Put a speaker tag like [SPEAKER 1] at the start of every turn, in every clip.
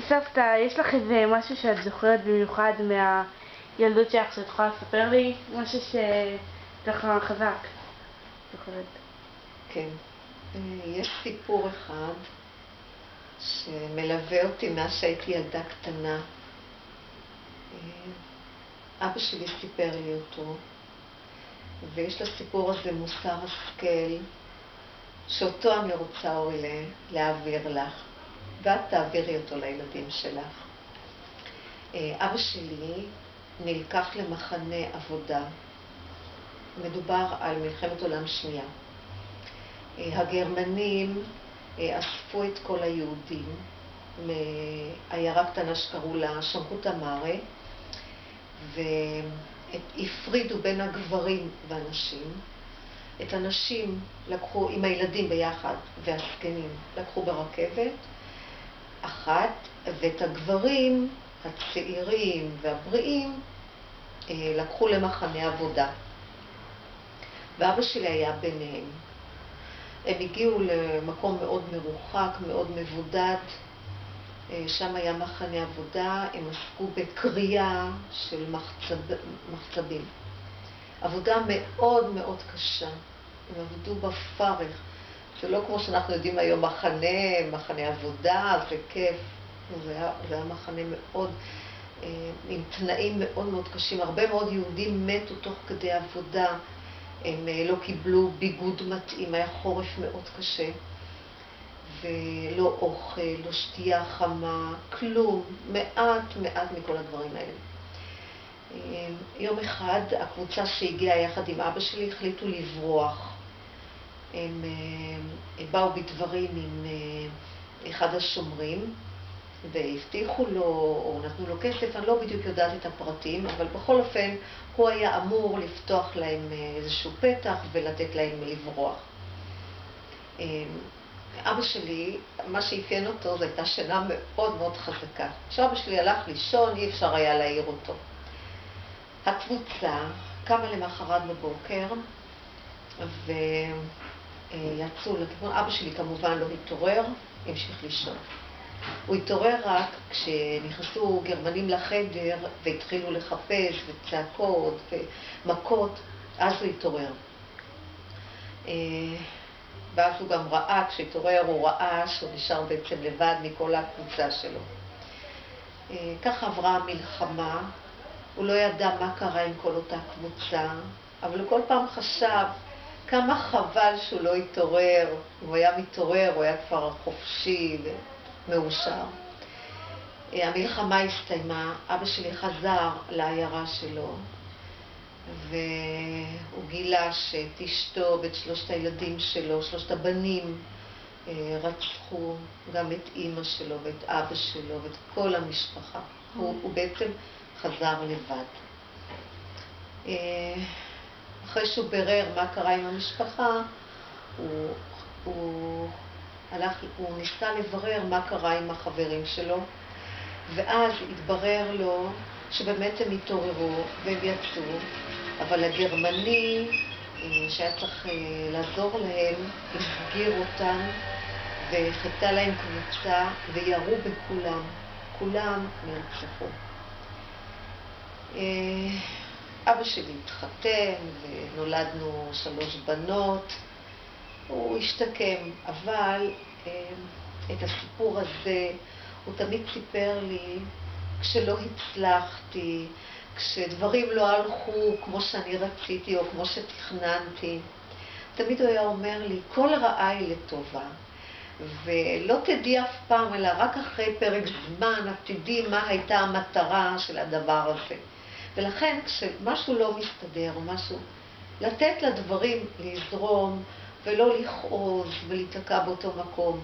[SPEAKER 1] סבתא, יש לך איזה משהו שאת זוכרת במיוחד מהילדות שלך שאת יכולה לספר לי? משהו שככה חזק זוכרת.
[SPEAKER 2] כן. יש סיפור אחד שמלווה אותי מאז שהייתי ילדה קטנה. אבא שלי סיפר לי אותו, ויש לסיפור הזה מוסר השכל, שאותו אני רוצה אורי להעביר לך, ואת תעבירי אותו לילדים שלך. אבא שלי נלקח למחנה עבודה. מדובר על מלחמת עולם שנייה. הגרמנים אספו את כל היהודים מעיירה קטנה שקראו לה שנקוטה מארה, והפרידו בין הגברים והנשים. את הנשים לקחו עם הילדים ביחד והזקנים לקחו ברכבת אחת, ואת הגברים הצעירים והבריאים לקחו למחנה עבודה. ואבא שלי היה ביניהם. הם הגיעו למקום מאוד מרוחק, מאוד מבודד. שם היה מחנה עבודה, הם עסקו בקריאה של מחצבים. עבודה מאוד מאוד קשה. הם עבדו בפרך. זה לא כמו שאנחנו יודעים היום מחנה עבודה, זה כיף. זה היה מחנה מאוד, עם תנאים מאוד מאוד קשים. הרבה מאוד יהודים מתו תוך כדי עבודה. הם לא קיבלו ביגוד מתאים, היה חורף מאוד קשה. ולא אוכל, לא שתייה חמה, כלום, מעט מכל הדברים האלה. יום אחד הקבוצה שהגיעה יחד עם אבא שלי החליטו לברוח. הם באו בדברים עם אחד השומרים והבטיחו לו או נתנו לו כסף, אני לא בדיוק יודעת את הפרטים, אבל בכל אופן הוא היה אמור לפתוח להם איזשהו פתח ולתת להם לברוח. אבא שלי, מה שאפיין אותו, זו הייתה שינה מאוד מאוד חזקה. כשאבא שלי הלך לישון, אי אפשר היה להעיר אותו. הקבוצה קמה למחרת בבוקר ויצאו לכיוון. אבא שלי כמובן לא התעורר, המשיך לישון. הוא התעורר רק כשנכנסו גרמנים לחדר והתחילו לחפש וצעקות ומכות, אז הוא התעורר. ואז הוא גם ראה, כשהתעורר הוא ראה שהוא נשאר בעצם לבד מכל הקבוצה שלו. ככה עברה המלחמה, הוא לא ידע מה קרה עם כל אותה קבוצה, אבל הוא כל פעם חשב כמה חבל שהוא לא התעורר. אם הוא היה מתעורר, הוא היה כבר חופשי ומאושר. המלחמה הסתיימה, אבא שלי חזר לעיירה שלו, והוא גילה שאת אשתו ואת שלושת הילדים שלו, שלושת הבנים, רצחו גם את אמא שלו ואת אבא שלו ואת כל המשפחה. הוא בעצם חזר לבד. אחרי שהוא ברר מה קרה עם המשפחה, הוא ניסה לברר מה קרה עם החברים שלו, ואז התברר לו שבאמת הם התעוררו והם יצאו, אבל הגרמני שהיה צריך לעזור להם, הסגיר אותם וחיכה להם קבוצה וירו בכולם. כולם נרצחו. אבא שלי התחתן ונולדנו 3 בנות. הוא השתקם, אבל את הסיפור הזה הוא תמיד סיפר לי כשלא הצלחתי, כשדברים לא הלכו כמו שאני רציתי או כמו שתכננתי. תמיד הוא היה אומר לי, כל רעה היא לטובה, ולא תדעי אף פעם, אלא רק אחרי פרק זמן את תדעי מה הייתה המטרה של הדבר הזה. ולכן כשמשהו לא מסתדר או משהו, לתת לדברים לזרום ולא לכעוז ולהתעקע באותו מקום,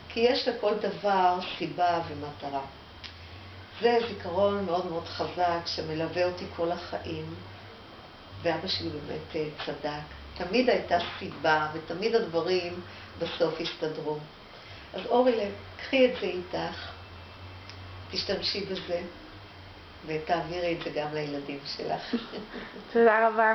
[SPEAKER 2] כי יש לכל דבר סיבה ומטרה. זה זיכרון מאוד מאוד חזק שמלווה אותי כל החיים, ואבא שלי באמת צדק. תמיד הייתה סיבה ותמיד הדברים בסוף הסתדרו. אז אורי, קחי את זה איתך, תשתמשי בזה ותעבירי את זה גם לילדים שלך.
[SPEAKER 1] תודה רבה.